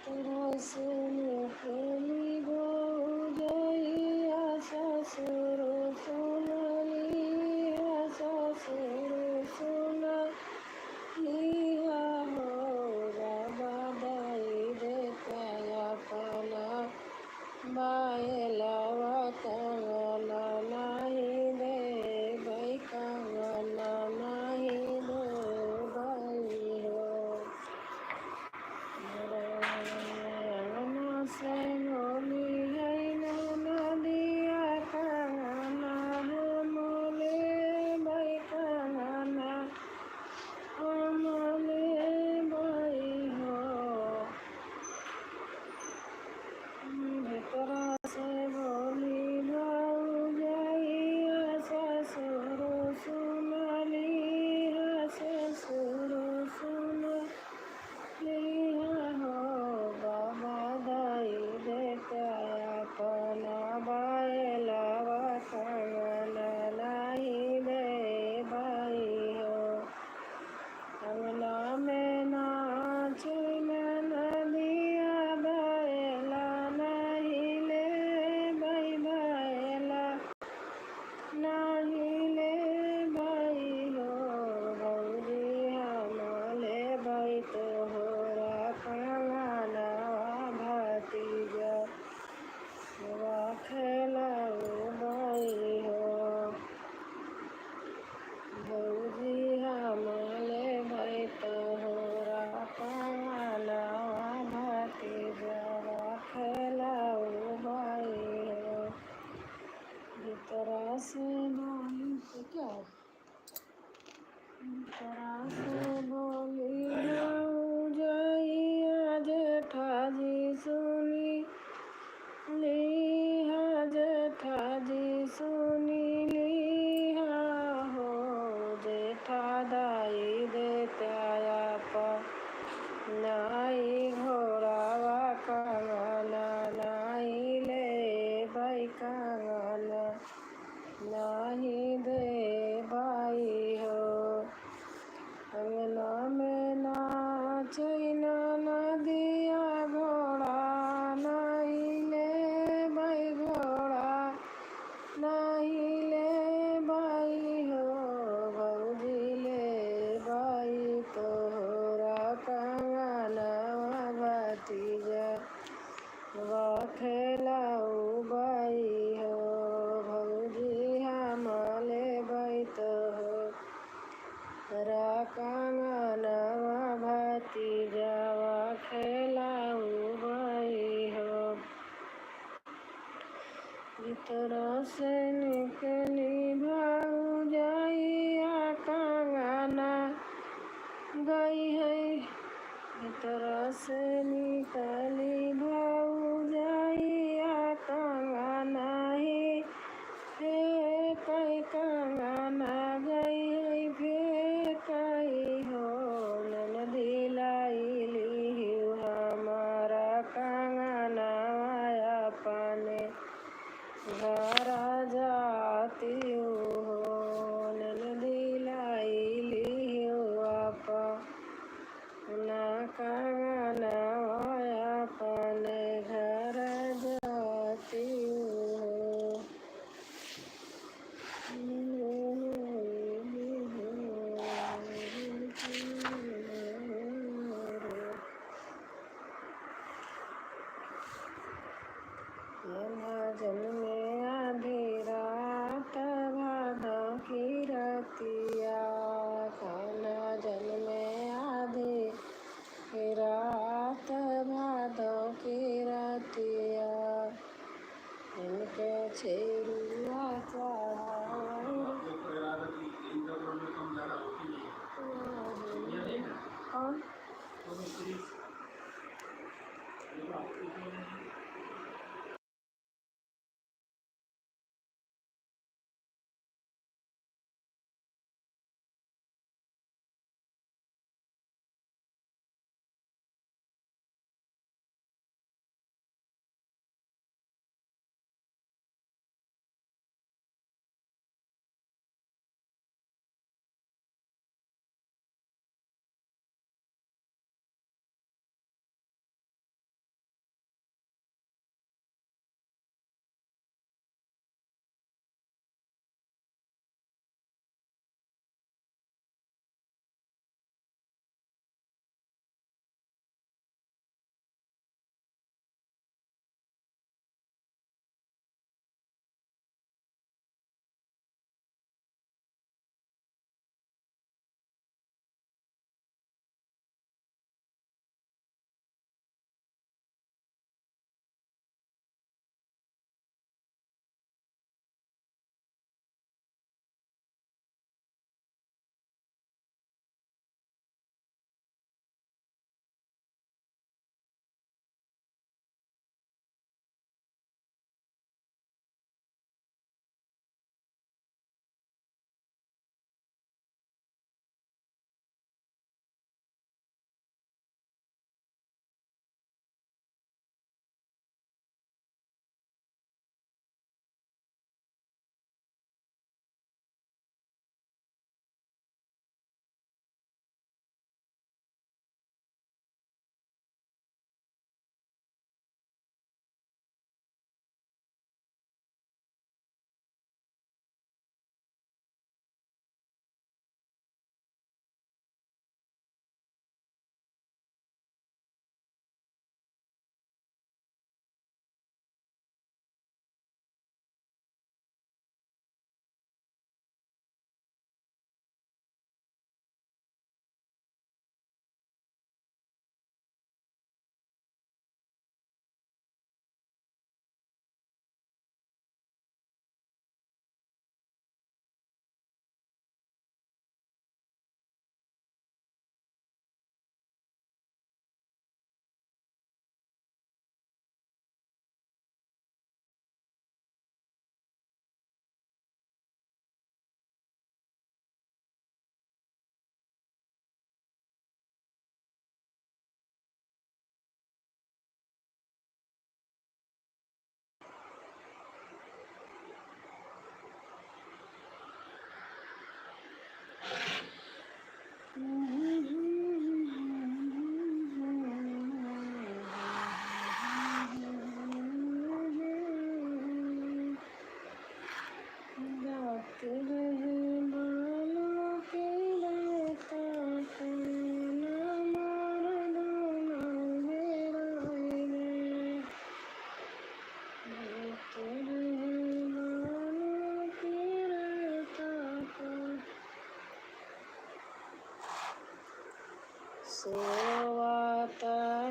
तरसन खेली भौजैया ससुर सुनलिया ससुर सुनलिया हो बाबा दाई देता अपना बायलावा कंगना नहीं दे भाई कंगना नहीं दे भाई हो अंगना से मोली है नदिया कंगना मोले भाई कंगना मोले भाई हो भीतरा से बोली भौजैया ससुर सुनलिया ससुर सुनलिया हो बाबा दाई देता अपना बायलावा कंगना नहीं दे भाई हो अंगना में नाचे नदिया बायला नहीं ले भाई बायला नहीं ले भाई हो भौजी हमले भाई तोहरा कंगना भतीजा खेलाऊ भाई हो भौजी हमले भाई तोहरा कंगना भतीजा खेलाऊ भाई हो भीतरा से बोली तो क्या भीतरा से बोली भौजैया जेठाजी सुनी लिहा जेठाजी सुनी लिहा हो जेठा दाई देता नाई घोड़ावा कंगना नाई ले भाई कंगना नहीं दे भाई हो अंगना में नाचे नदिया घोड़ा नहीं ले भाई घोड़ा नहीं ले भाई हो भौजी ले भाई तोहरा कंगना भतीजा खेलाऊ भाई हो भौजी हमले भाई तोहरा कंगना भतीजा खेलाऊ भाई हो भीतरा से निकली भौजैया कंगना गई है भीतरा से निकली भौजैया कंगना ही कई कंगना गई है कई हो ननदी लाई ली हमारा कंगना अपने घर जाती हो ननदी लाई ली अपना कंगना अपने घर जाती हो जन्मे आधी रात भादों की रतिया खाना जन्मे आधी रात भादों की रतिया इनके छेरुआ चढ़ा सोवत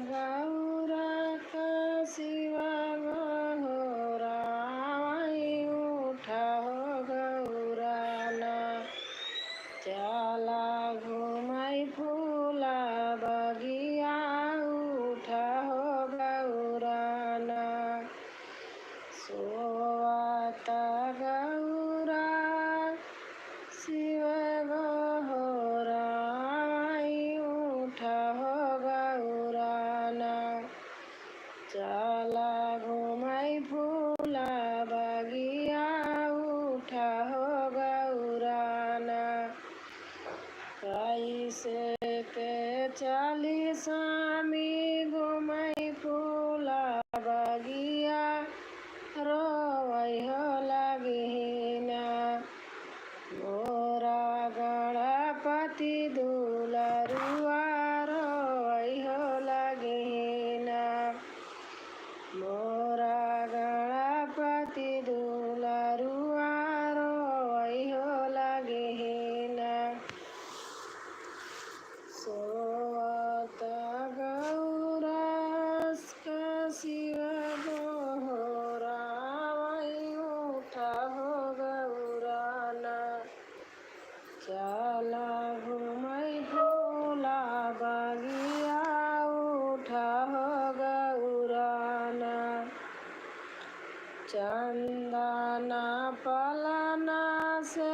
गौरा का शिवा गौरा उठा हो गौराना चला घुमाई फूला बगिया उठा हो गौराना सोवत गौरा शिव गौरा उठा हो गौराना चला घुमाई फूला बगिया उठा हो गौराना कैसे के चली स्वामी घुमाई फूला बगिया रोवै हो लगिना मोरा गणपति दुलरुआ रोवै हो लगिना मोरा गणपति दुलरुआ रोवै हो लगिना सोवत गौरा का शिव गौरा उठा हो गौराना चला घुमाई फूला बगिया उठा हो गौराना चंदना पलना से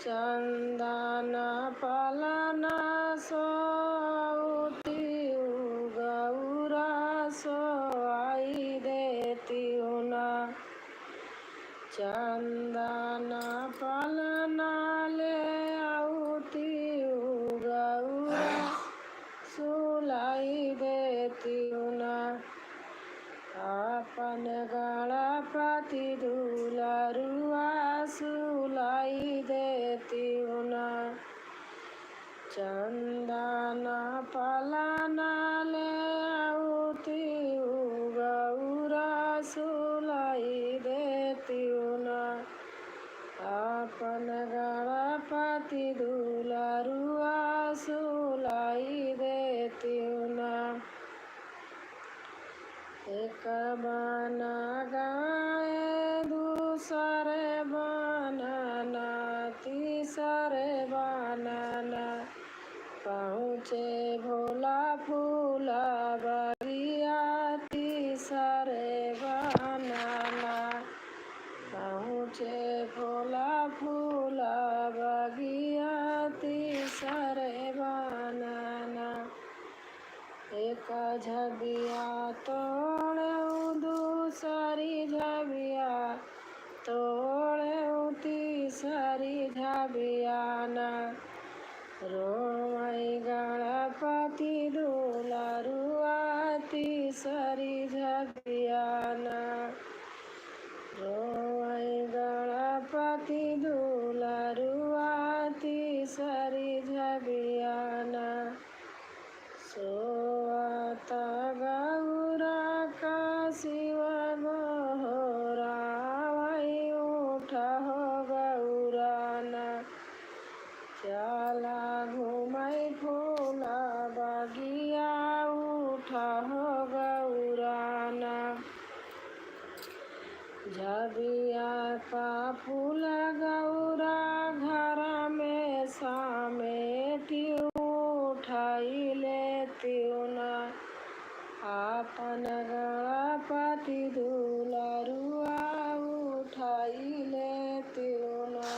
चंदना पलना सोती गौरा सो आई देती ना चंदना पलना ले आउती गौरा सुलाई देती ना अपन गणपति दुलरुआ सुलाई देती ना चंदना पलना ले आउती गौरा सुलाई देती ना अपन गणपति दुलरुआ सुलाई देती ना एक बना गाए दूसरे बनाना तीसरे बनाना पहुँचे भोला फूला बगिया तीसरे बनाना पहुँचे भोला फूला बगिया तीसरे बनाना एक झबिया तोड़े दूसरी झबिया तोड़े तीसरी झबियाना रोवै गणपति दुलरुआ तीसरी झबियाना रोवै गणपति दुलरुआ तीसरी झबियाना सोवत गौरा का शिव गौरा उठा हो गौराना चला घुमाई फूला बगिया उठा हो गौराना झबिया का फूल गौरा घर में समेटी उठाई लेती ना अपन गणपति दुलरुआ उठाई लेती ना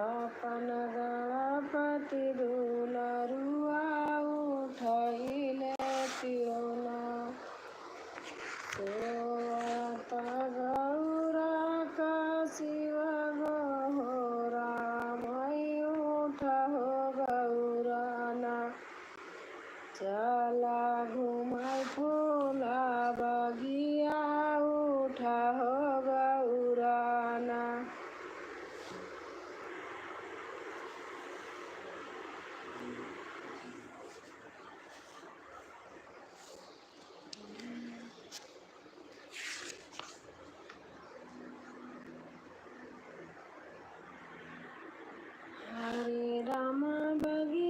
अपन गणपति दुलरुआ उठाई लेती ना सोवत गौरा का शिव गौरा उठा हो गौराना चला घुमाई फूला बगिया उठा हो गौराना हरे राम बगिया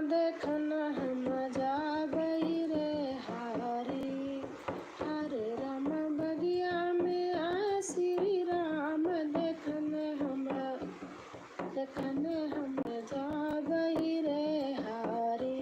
देखन हम जाबई रे हारी। हरे राम बगिया में आ श्री राम देखन हम जाबई रे हारी।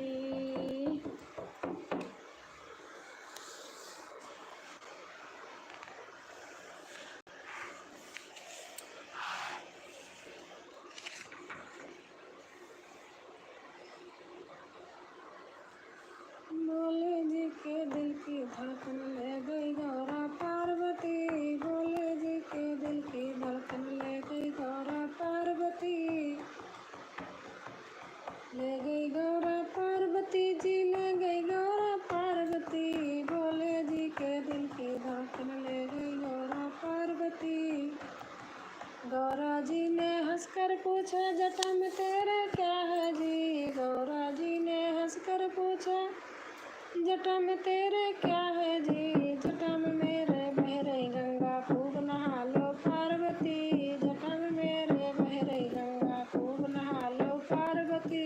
भोले जी के दिल की धड़कन ले गई गौरा पार्वती। भोले जी के दिल की धड़कन ले गई गौरा पार्वती। ले गई गौरा पार्वती जी, ले गई गौरा पार्वती। भोले जी के दिल की धड़कन ले गई गौरा पार्वती। गौरा जी ने हंसकर पूछा जटा में तेरे क्या है जी। गौरा जी ने हंसकर पूछा जटा में तेरे क्या है जी। जटा में मेरे बह रही गंगा खूब नहा लो पार्वती। जटा में मेरे बह रही गंगा खूब नहा लो पार्वती।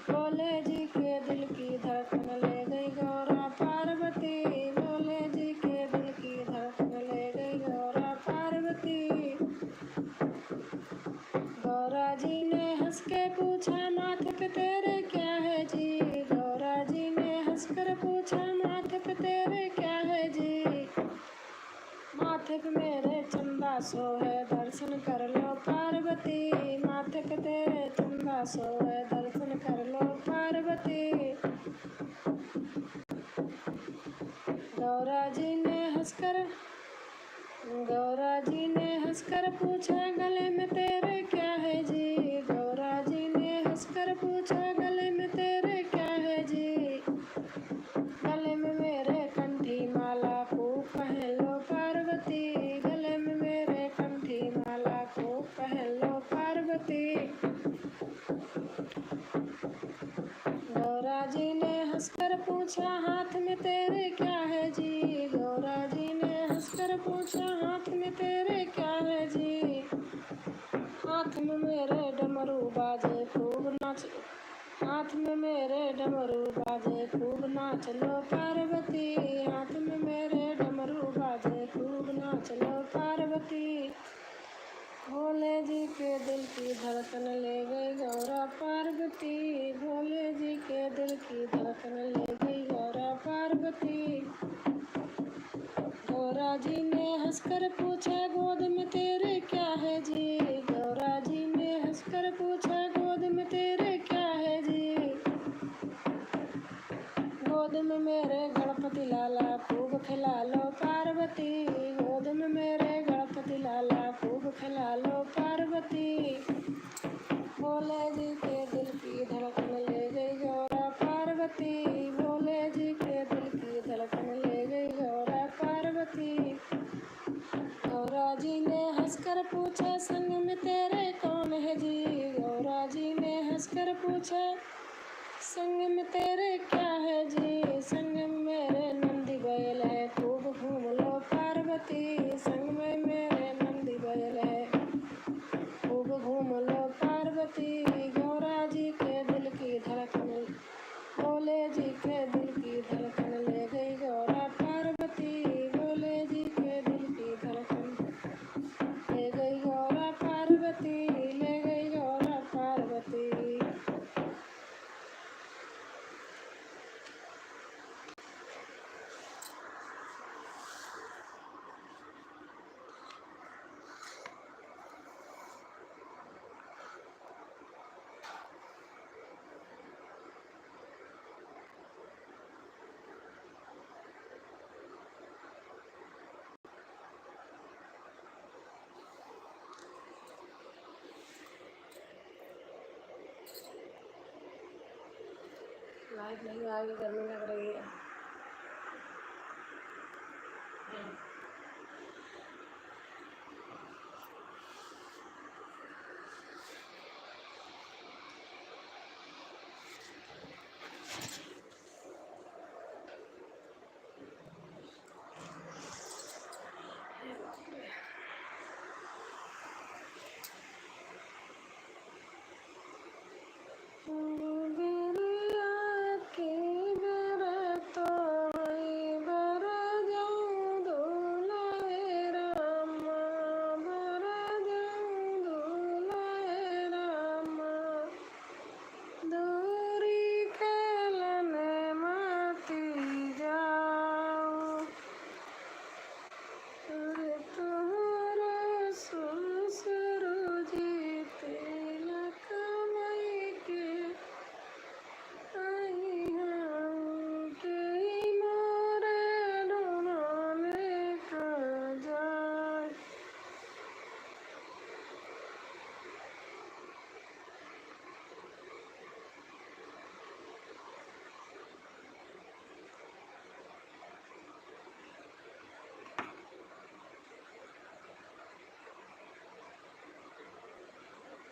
भोले जी के दिल की धड़कन ले गई गौरा पार्वती। भोले जी के दिल की धड़कन ले गई गौरा पार्वती। गौरा जी ने हंस के पूछा माथे पे तेरे क्या है जी। गौरा जी ने हंसकर पूछा माथे पे तेरे क्या है जी। माथे पे मेरे चंदा सो है दर्शन कर लो पार्वती। माथे पे तेरे चंदा सो है दर्शन कर लो पार्वती। गौरा जी ने हंसकर पूछा गले में तेरे क्या है जी। गौरा जी ने हंसकर पूछा गले में तेरे क्या है जी। गले में मेरे कंठी माला खूब पहन लो पार्वती। गले में मेरे कंठी माला खूब पहन लो पार्वती। गौरा जी ने हंसकर पूछा हाथ में तेरे क्या है जी। गौरा जी ने हंसकर पूछा हाथ में तेरे क्या है जी। हाथ में मेरे डमरू बाजे खूब नाच हाथ में मेरे डमरू बाजे खूब नाच लो पार्वती। हाथ में मेरे डमरू बाजे खूब नाच लो पार्वती। भोले जी के दिल की धड़कन ले गई गौरा पार्वती। भोले जी के दिल की धड़कन ले गई गौरा पार्वती। गौरा जी ने हंसकर पूछा गोद में तेरे क्या है जी। गौरा जी ने हंसकर पूछा गोद में तेरे क्या है जी। गोद में मेरे गणपति लाला खूब खिला लो पार्वती। गोद में मेरे गणपति लाला खूब खिला लो पार्वती। भोले जी के दिल की धड़कन ले गई गौरा पार्वती। भोले जी के दिल की धड़कन ले गई गौरा पार्वती। गौरा जी ने हंसकर पूछा संग में तेरे कौन है जी। गौरा जी ने हंसकर पूछा संग में तेरे क्या है जी। संग में मेरे नंदी बैल है खूब घूम लो पार्वती। संग में मेरे नंदी बैल है खूब घूम लो पार्वती। गौरा जी के दिल की धड़कन भोले जी के दिल की धड़कन ले गई गौरा पार्वती। भोले जी के दिल की धड़कन ले गई गौरा पार्वती। ले गई गौरा पार्वती। लाइट नहीं आ रही, गर्मी लग रही है।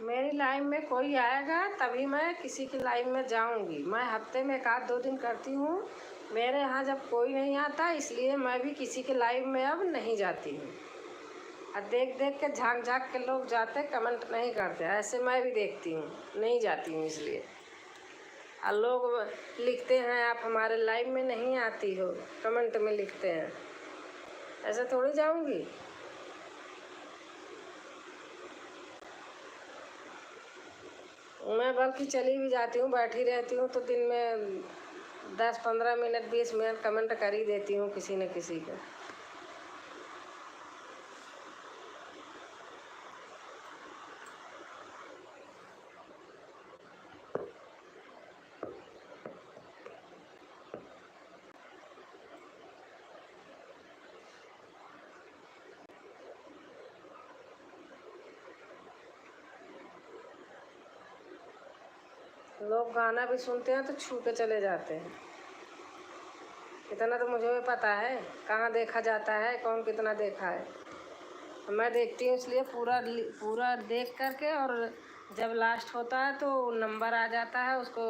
मेरी लाइफ में कोई आएगा तभी मैं किसी की लाइफ में जाऊंगी। मैं हफ्ते में 1-2 दिन करती हूँ। मेरे यहाँ जब कोई नहीं आता इसलिए मैं भी किसी की लाइफ में अब नहीं जाती हूँ। और देख देख के झांक झांक के लोग जाते कमेंट नहीं करते, ऐसे मैं भी देखती हूँ, नहीं जाती हूँ इसलिए। और लोग लिखते हैं आप हमारे लाइव में नहीं आती हो, कमेंट में लिखते हैं, ऐसे थोड़ी जाऊंगी। मैं बल्कि चली भी जाती हूँ, बैठी रहती हूँ तो दिन में 10-15 मिनट 20 मिनट कमेंट कर ही देती हूँ किसी न किसी को। लोग गाना भी सुनते हैं तो छू के चले जाते हैं। इतना तो मुझे भी पता है कहाँ देखा जाता है, कौन कितना देखा है। मैं देखती हूँ इसलिए पूरा पूरा देख करके, और जब लास्ट होता है तो नंबर आ जाता है, उसको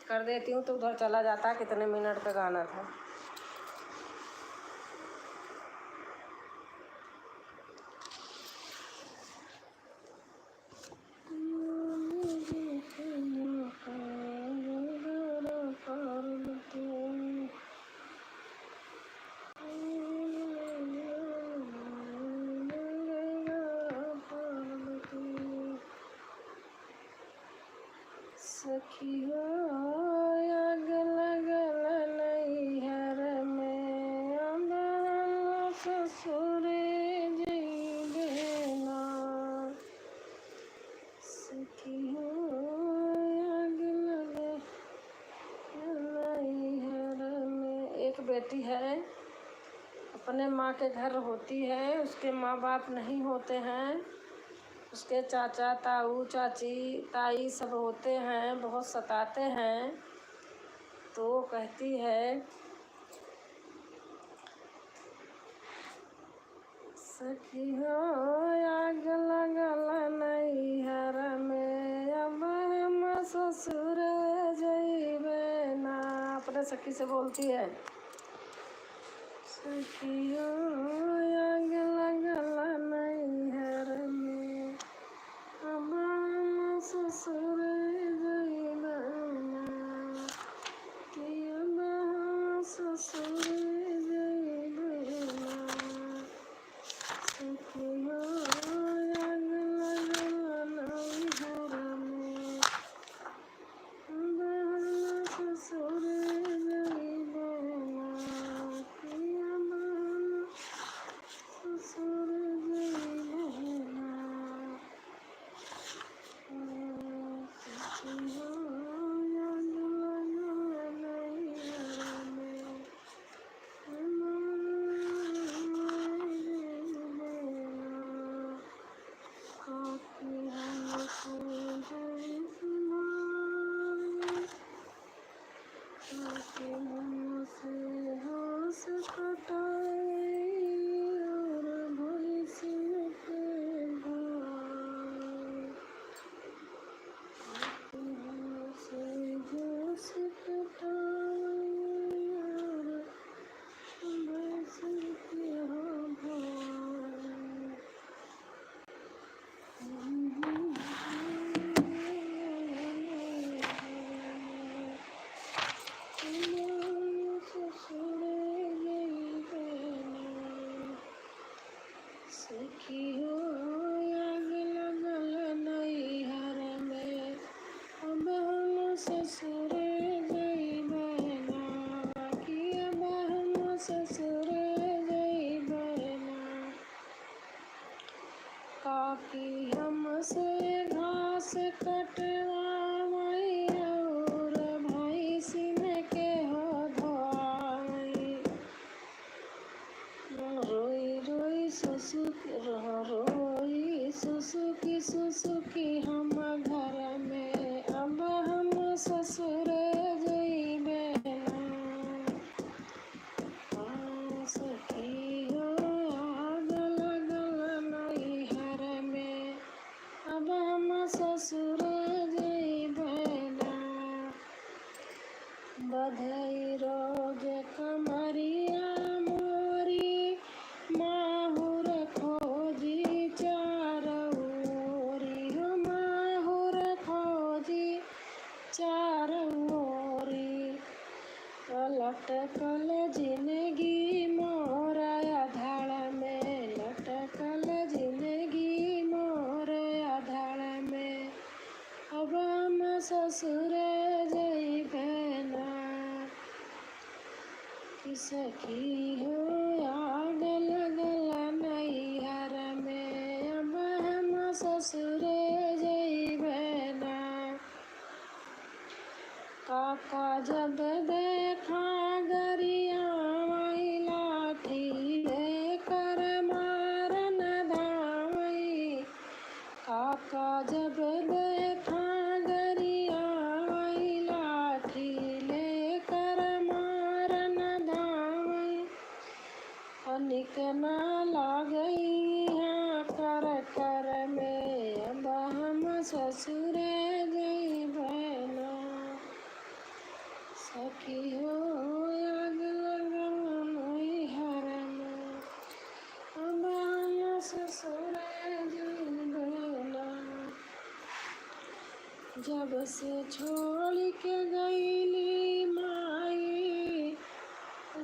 कर देती हूँ तो उधर चला जाता है कितने मिनट का गाना था। सखिया अगल गल नैहर में अमर ससुर जइबे ना। सखिया अगल गल नैहर में। एक बेटी है, अपने माँ के घर होती है, उसके माँ बाप नहीं होते हैं, उसके चाचा ताऊ चाची ताई सब होते हैं, बहुत सताते हैं। तो वो कहती है सखिया आग लगल नैहर में अब हम ससुर जइबे ना। अपने सखी से बोलती है सखिया आग लगल नैहर में अब हम ससुर जइबे ना, कि अब हम ससुर जइबे ना। सखिया आग लगल नैहर में अब हम ससुर जइबे ना, कि अब हम ससुर जइबे ना। सखिया आग लगल नैहर में सखिया आग लगल नैहर में अब हम ससुर जइबे ना, कि अब हम ससुर जइबे ना। काकी हमसे घास कटवावई और भैंसिन के हो धोआवई। रोई रोई सुसुकी हम घर में अब हम ससुर जइबे ना। सखिया आग लगल नैहर में अब हम चारों ओरी। लटकल जिंदगी मोर आधार में, लटकल जिंदगी मोर आधार में। अब हम ससुर जइबे ना, कि सखी हो आग लगल नैहर में। अब हम ससुर जइबे ना। काका जब देखा गरियाई, लाठी लेकर मारन धावई। काका जब देखा गरियाई, लाठी लेकर मारन धावई। अनिक न लागई हाँ कर कर में। अब हम ससुर जइबे ना, सखी हो आग लगल नैहर में। अब हम ससुर जइबे ना। जब से छोड़ के गईली माई,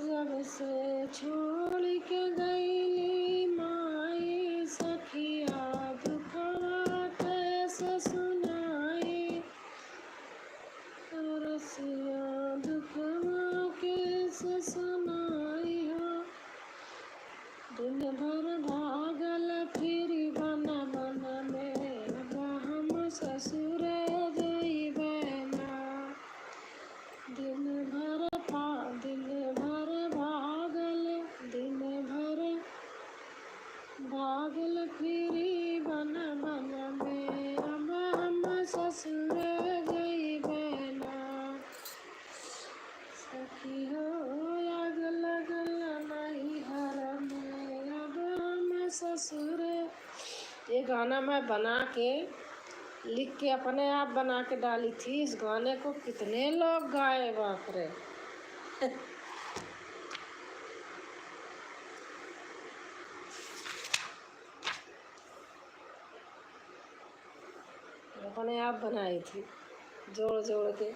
जब से छोड़ के गईली माई। सखिया दुखवा कैसे सुनाई, रसिया दुखवा कैसे सुनाई हो। दिन भर भागल फिरी बन बन में। अब हम ससुर जइबे ना। दिन भर भागल, दिन भर भागल फिरी बन बन में। अब हम ससुर जइबे ना, सखी हो आग लगल नैहर में। अब हम ससुर। ये गाना मैं बना के लिख के अपने आप बना के डाली थी। इस गाने को कितने लोग गाए, बाप रे। अपने आप बनाई थी जोड़ जोड़ के।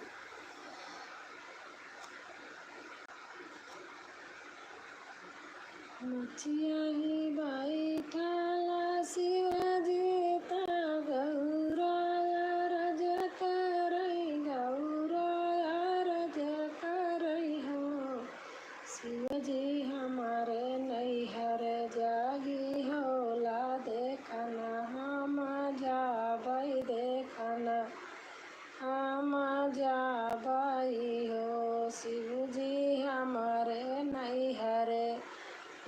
मचिया ही बैठला शिवजी ता गौरा रज करई, गौरा रज करई हो। शिवजी हमारे नैहर जागी होला, देखना हम जाबई, देखना हम जाबई हो। शिवजी हमारे नैहर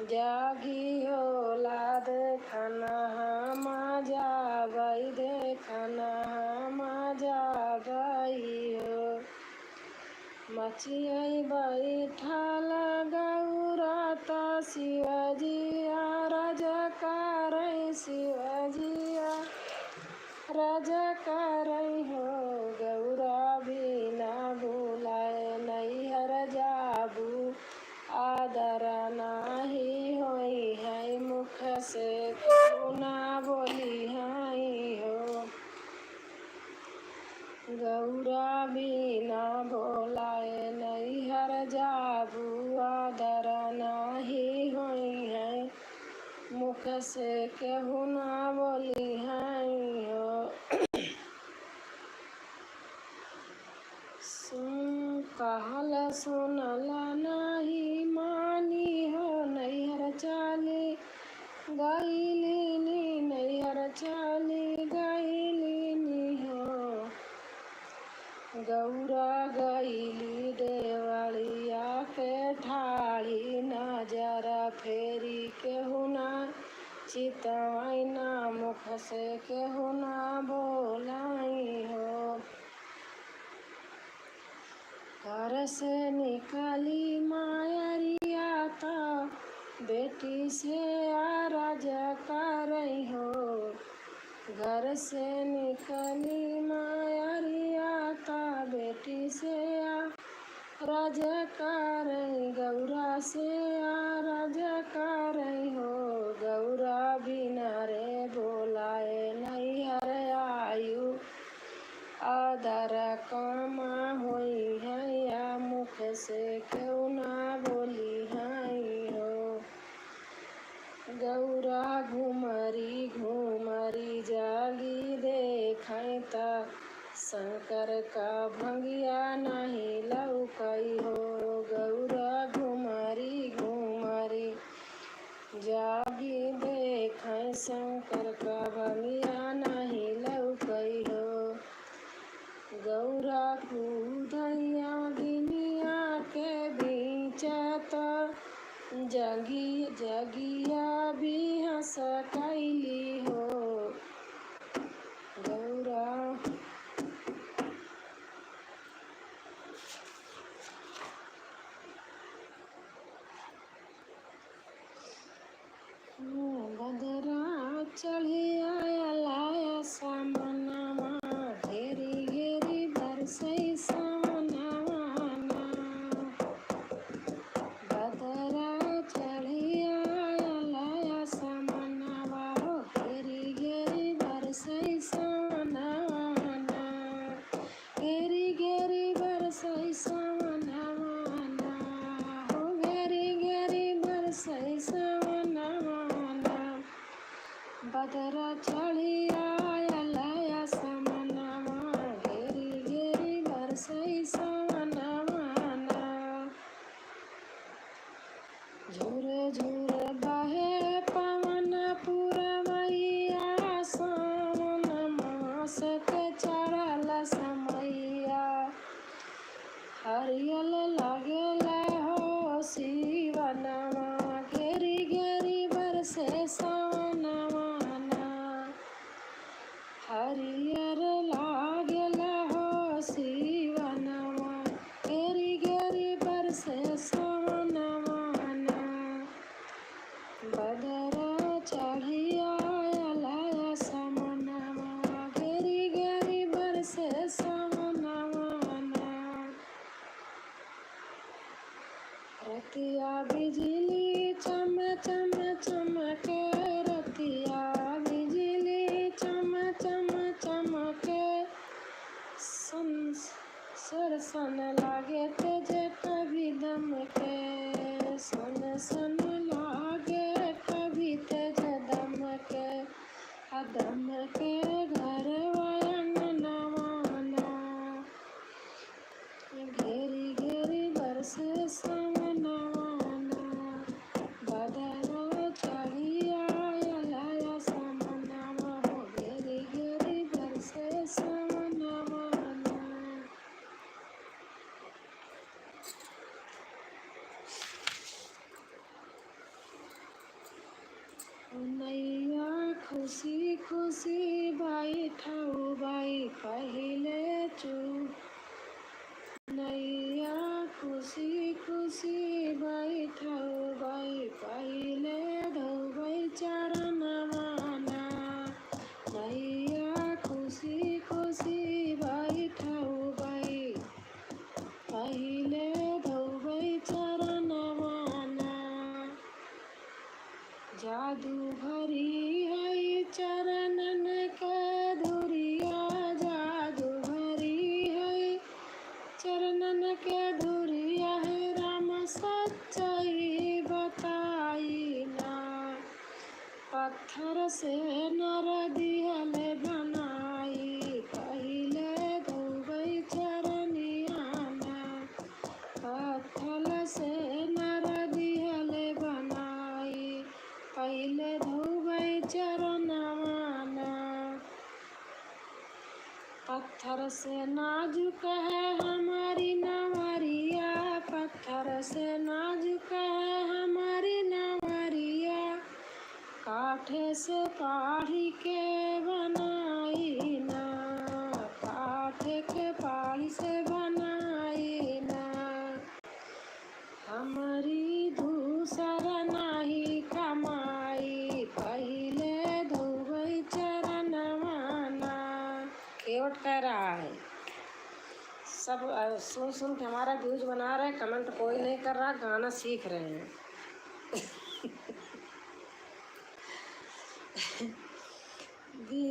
जागी होला, देखना हम जाबई, देखना हम जाबई हो। मचिया बैठल गौरा ता शिवजी रज करई, शिवजी रज करई हो। गौरा बिना बुलाए नैहर जाबू, आदर नाही होई है। मुख से केहू ना बोली है हो। गौरा बिना बोलाए नैहर जाबू, आदर नाही होई है। मुख से केहू ना बोली है हो। कहल सुनल नाही मानी हो। नैहर चली गईली, नैहर चली गईली हो। गौरा गईली देवलिया के ठाड़ी, नजर फेरी केहू ना चितवाई ना। मुख से केहू ना बोलाई हो। घर से निकली मायरिया ता बेटी से आरज करई हो। घर से निकली मायरिया ता बेटी से आरज करई, गौरा से आरज करई हो। गौरा बिना रे बोलाए नैहर आयु, आदर कामा होई है या मुख से क्यों ना बोली है हो। गौरा घुमरी घुमरी जागी देखाई ता शंकर का भंगिया नहीं लौकई हो। गौरा घुमरी घुमरी जागी देखाई शंकर का भंगिया नहीं लौकई हो। गौरा कूदैया गिनिया के बीच तो जगिया भी हंस कैली हो। गौरा बदरा चढ़ी आया लाया सामनामा घेरी घेरी बरसई सामनामा। बदरा चढ़ी आया लाया सामनामा हो घेरी घेरी बरसई सामनामा। घेरी घेरी बरसई सामनामा हो घेरी घेरी बरसई सामनामा। बदरा चढ़ी आया लाया सामनामा घेरी घेरी बरसई सामनामा। झूरे झूरे बहे पवन पुरवैया सावन मास के चढ़ल समैया। हरियल लागेल हो शिवनमा घेरी घेरी बरसे सावनमा। हरियर लागेल हो शिवनमा घेरी घेरी बरसे सावनमा। बदरा चढ़ी आया लाया सामनामा घेरी घेरी बरसे सावनमा। रतिया बिजली चम चम चमके रतिया बिजली चम चम चमके सन लागे तेज कभी दम के सन सन लागे कभी तेज दम के दम के घर वयंगनवाना। घेरी घेरी बरसे सामनाना। बदरा चढ़ी आया लाया सामनामा हो घेरी घेरी बरसे सामनामा। नैया खुशी खुशी बैठऊ बाई पहिले चुप। नैया खुशी खुशी बैठऊ बाई पहिले धोबै चरणवा। नैया खुशी खुशी बैठऊ बाई पहिले धोबै चरणवा। जादू भरी है चरणन के धुरिया जादू भरी है चरणन के धुरिया है राम सच्चाई बताई ना। पत्थर से नर दिहल बनाई पहिले धोबै चरनिया ना। पत्थर से नर दिहल बनाई पहिले धोबै चरणवा ना। पत्थर से नाजुक है हमारी नवरिया पत्थर से नाजुक है हमारी नवरिया। काठे से पाढ़ी के बनाई ना काठे के पाढ़ी से बनाई ना। हमारी दूसर नाही कमाई पहिले धोबै चरणवा ना। केवट कह रहा है सब सुन सुन के हमारा व्यूज बना रहे कमेंट कोई नहीं कर रहा गाना सीख रहे हैं।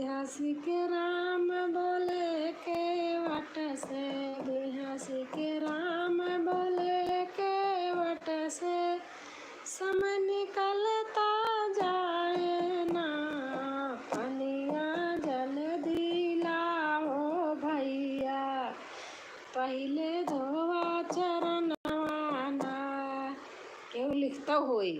बिहासी के राम बोले के वट से, बिहासी के राम बोले के वट से, समय निकलता जाए ना, पनिया जल्दी लाओ भैया, पहले धोवा चरणवाना। केहू लिखता होई।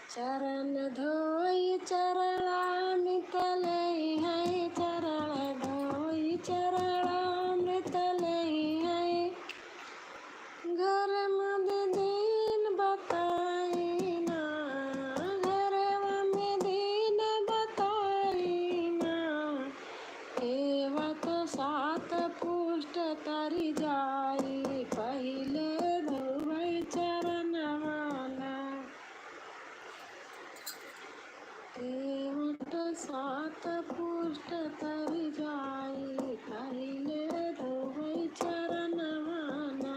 चरण धोई चरणामृत लई है, चरण धोई चरणामृत लई है, घर मद दीन बताई ना, घरवा में दीन बताई ना, एवत सात पुष्ट तरि जाई, पहिले धोवै चरणवाना, एवत सात पुष्ट तरि जाई, पहिले धोवै चरणवाना।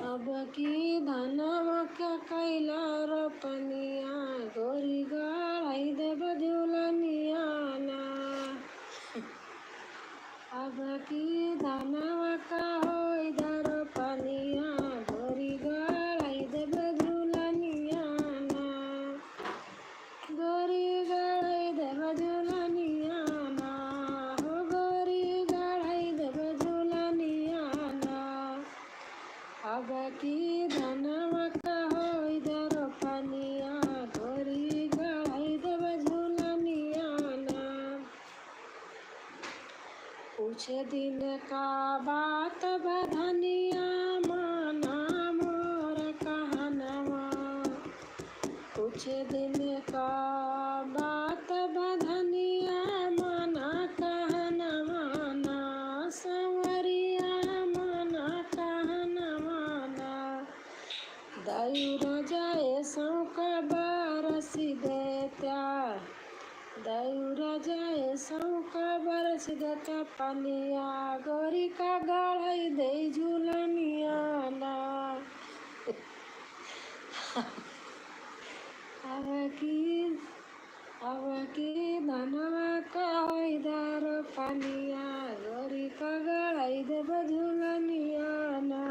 अब की धनवा के कैला रोपनिया, गोरी गढ़ाई देव झूलनिया ना, अब की धनवा का होई रोपनिया, गोरी गढ़ाई देव झूलनिया ना, गोरी गढ़ाई देव झूलनिया ना, हो गोरी गढ़ाई देव झूलनिया ना, अब की धनवा का होई रोपनिया, गोरी गढ़ाई देव झूलनिया ना, कुछ दिन का बात बधनिया, माना मोर कहनवा, कुछ दिन का बात बधनिया, माना कहनवा ना, संवरिया माना कहनवा ना, दयूर जाए सौक बरसी देत्या, दयूर जाए सौक बरसी देता, पनिया गोरी का गढ़ाई दे झूलनिया ना, अब की धनवा का होई रोपनिया, गोरी का गढ़ाई देव झूलनिया ना।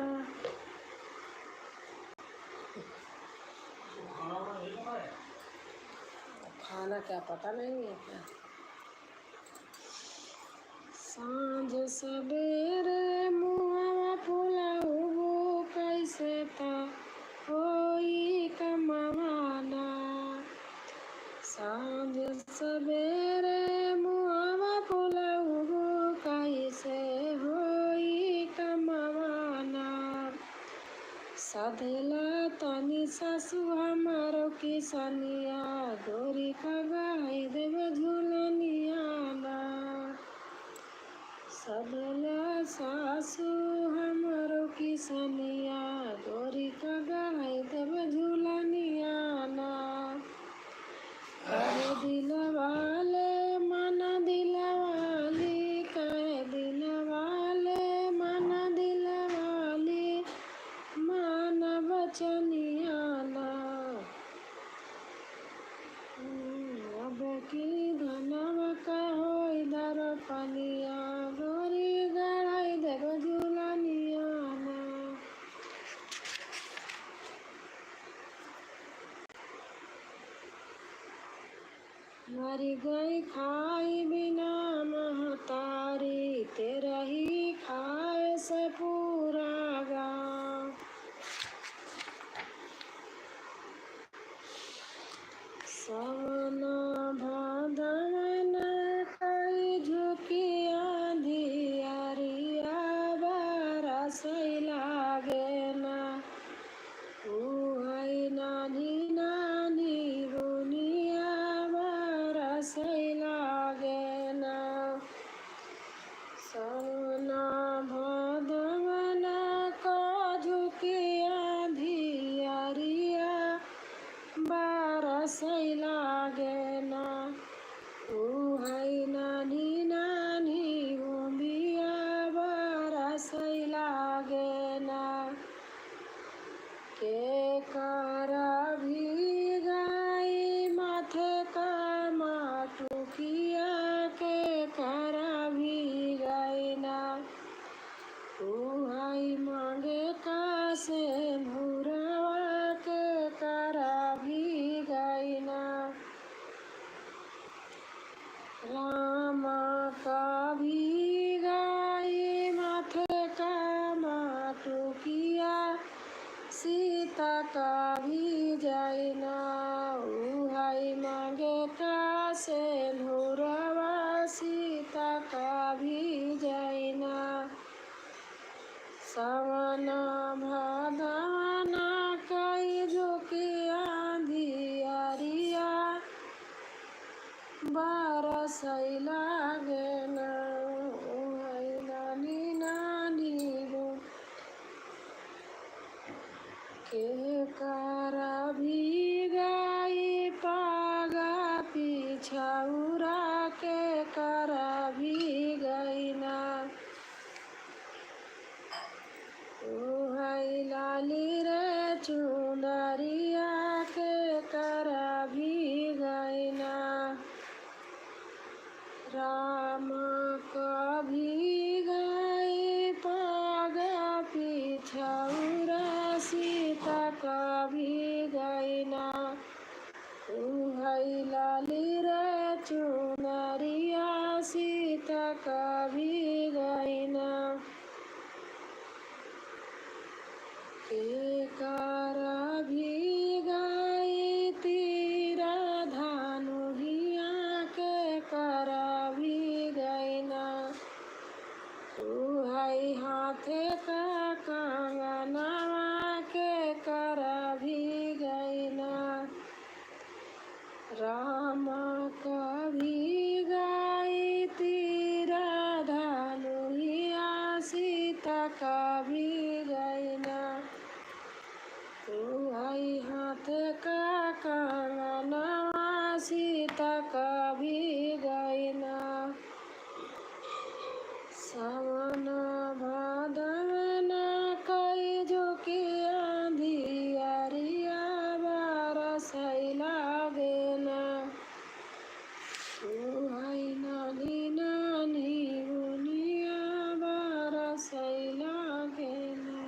खाना क्या पता नहीं है क्या। सांझ सवेरे मुहवा फुलाऊ कैसे था होई कमाना, सांझ सवेरे मुहवा फुलाऊ कैसे होई कमाना, सधेला तनी सासु हमारो किसनिया, गोरी का गढ़ाई देव झूलनिया ना, सधेला सासु हमारो किसनिया, गोरी का गढ़ाई देव झूलनिया ना, कहे दिल वाले मन दिल वाली, कहे दिल वाले मन दिल वाली, मान बचनिया ना, अब की धनवा का होई रोपनिया, गोरी गढ़ाई देव झूलनिया ना। मरी गई खाई बिना महतारी, तेरा ही खाए से पूरा गाँव, सावन भादवन कई झुकिया धियारिया, बरसै लागे ना, उहै नानी नानी बुनिया सावना भादवना को झुकिया धियारिया बरसै लागे ना उहाई नानी नानी उमिया बरसै लागे ना के करा भिगाई माथे का माटुकिया के करा भिगाई ना उहाई मांगे का से भूरवा के करा भिगाई ना रामा का भिगाई माथे का माटुकिया सीता का भी जाइना उहाई मांगे का से भूरवा सीता का भी जाइना सावना भादवना कई झुकिया धियारिया बरसै लागे ना उहाई नानी नानी के करा भिगाई पागा पिछौरा के करा भिगाई ना उहाई लाली रे चुनरिया के करा भिगाई ना राम का भिगाई पागा पिछौरा सीता का भिगाई ना उहाई लाली रे चुनरिया सीता का भिगाई ना के करा भिगाई तीरा धानुहिया के करा भिगाई ना उहाई हाथे का कंगनवा के करा भिगाई ना राम का भिगाई तीरा धानुहिया सीता का भिगाई ना उहाई हाथ का कंगनवा सीता का भिगाई ना सावना भादवना कई झुकिया धियारिया बरसै लागे ना उहाई नानी नानी बुनिया बरसै लागे ना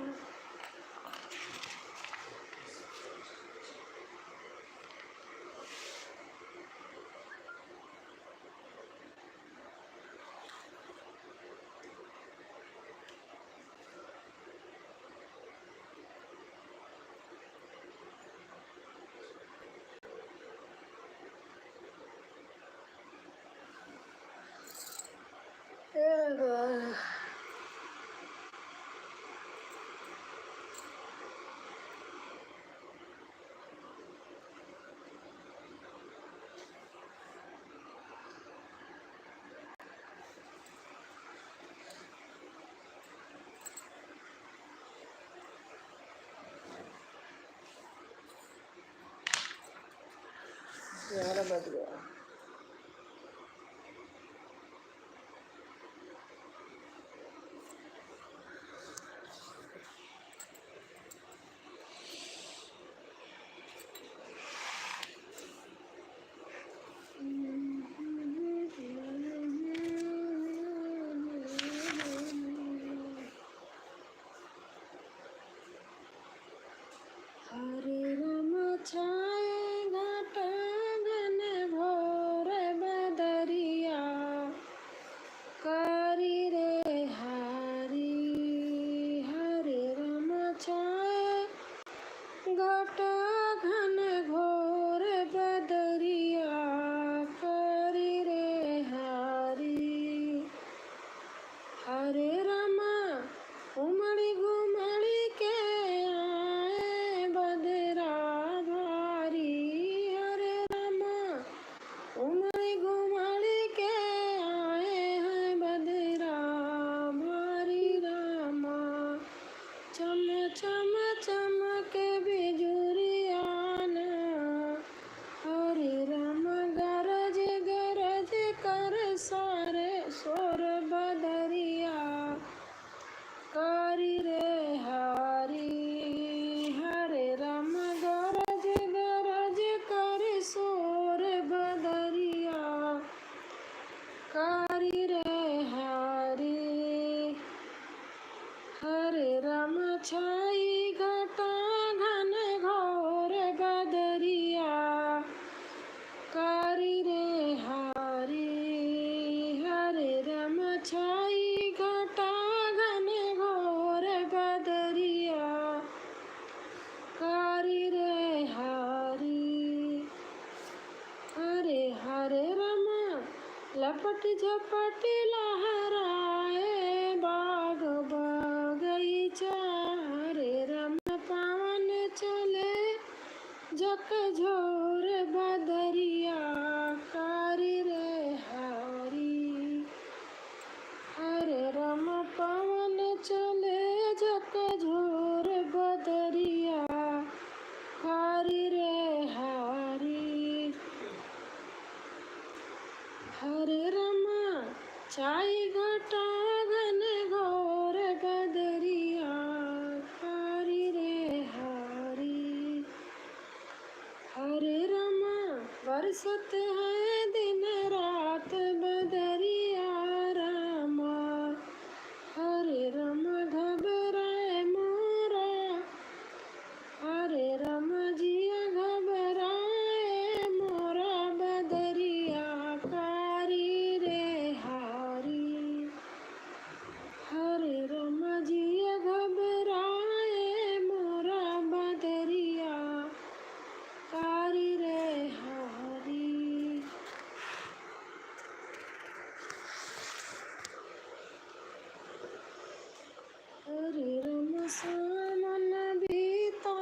यार बज गया हरे राम छाए घाट घन झपट झपट लहराए बाग बगीचा, हरे राम पवन चले झकझोर बदरिया, कारी रे हरी। हरे राम पवन चले झकझोर बदरिया, कारी रे हरी। हरे राम छाई घटा घन घोर बदरिया, कारी रे हरी। हरे राम बरसत है दिन रात बदरिया, रामा हरे राम घबराए मोरा, हरे राम जिया घबराए मोरा बदरिया, कारी रे हरी। हरे राम जिया घबराए मोरा बदरिया, कारी रे हरी। हरे राम सामन बीता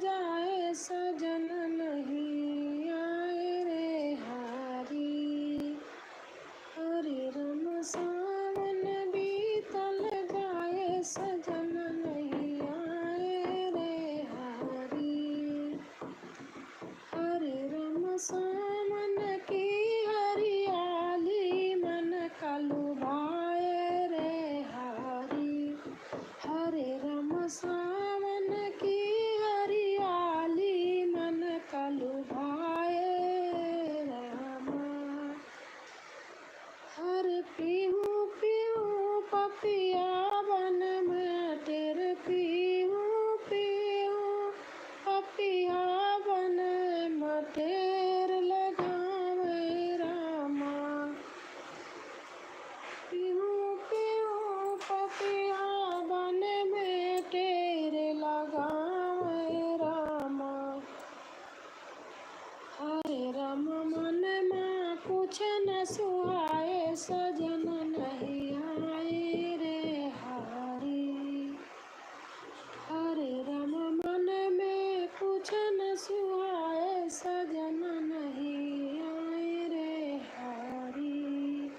जाए सजन नहीं आए रे हरी। हरे राम सावन बीतल जाए सजन नहीं आए रे हरी। हरे राम सावन की हरियाली मन का लुभाए रे हरी। हरे राम सावन की हरियाली मन का लुभाए रामा। हर पीहू पीहू पपिया बन में तेरे पीहू पीहू पपिया बन में तेर लगावे रामा। पीहू पीहू पपिया बन में तेरे लगावे रामा। हरे राम मन में कुछ न सुहाए सजन नहीं आए रे हरी। हरे राम मन में कुछ न सुहाए सजन नहीं आए रे हरी।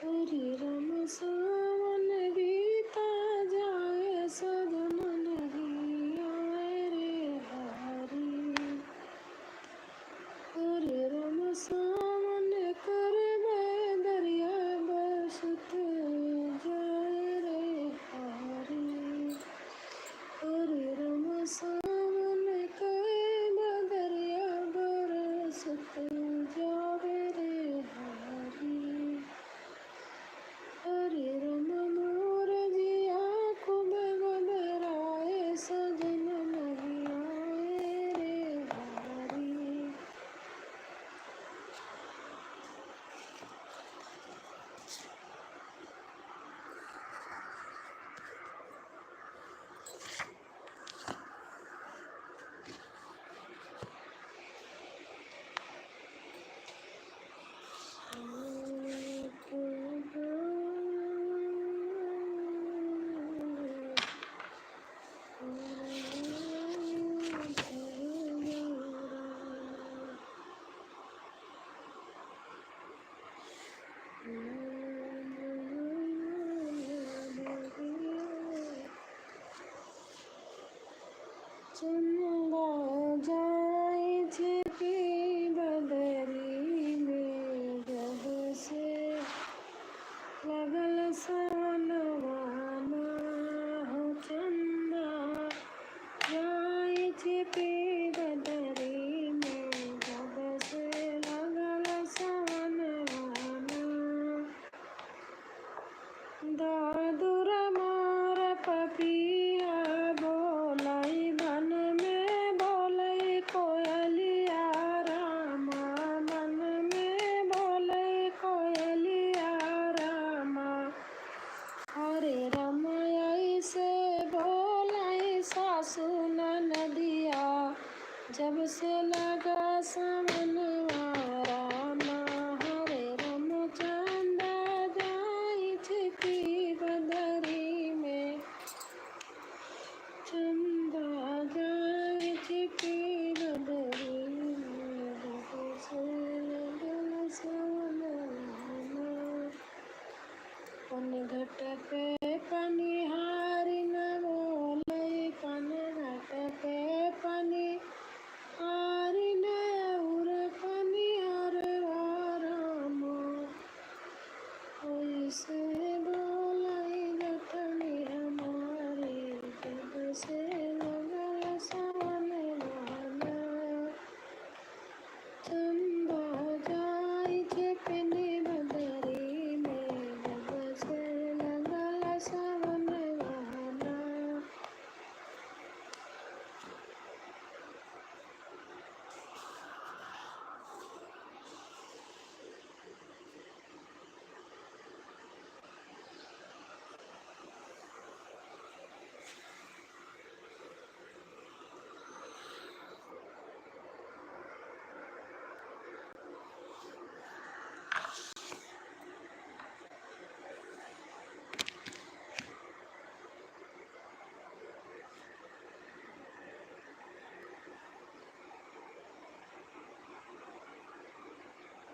हरे राम सावन बीता जाए सजन नहीं आए रे हरी। हरे राम सावन कर दरिया बरसत जाए रे हरी। हरे राम सावन कर दरिया बरसत जाए रे हरी। हरे राम मोर जिया खूब घबराए सजन नहीं आए रे हरी। चंदा जाए छिपी बदरी में, जब से लगल सनवाना हो। चंदा जाए छिपी बदरी में, जब से लगल सनवाना। दादुर मोर पपिया बोलाई बन में, बोलाई कोयलिया रामा। मन में बोलाई कोयलिया रामा। हरे राम ऐसे बोलाई सासु नदिया, जब से लगा सामनवा रामा। हरे राम तट पे पनिहारी न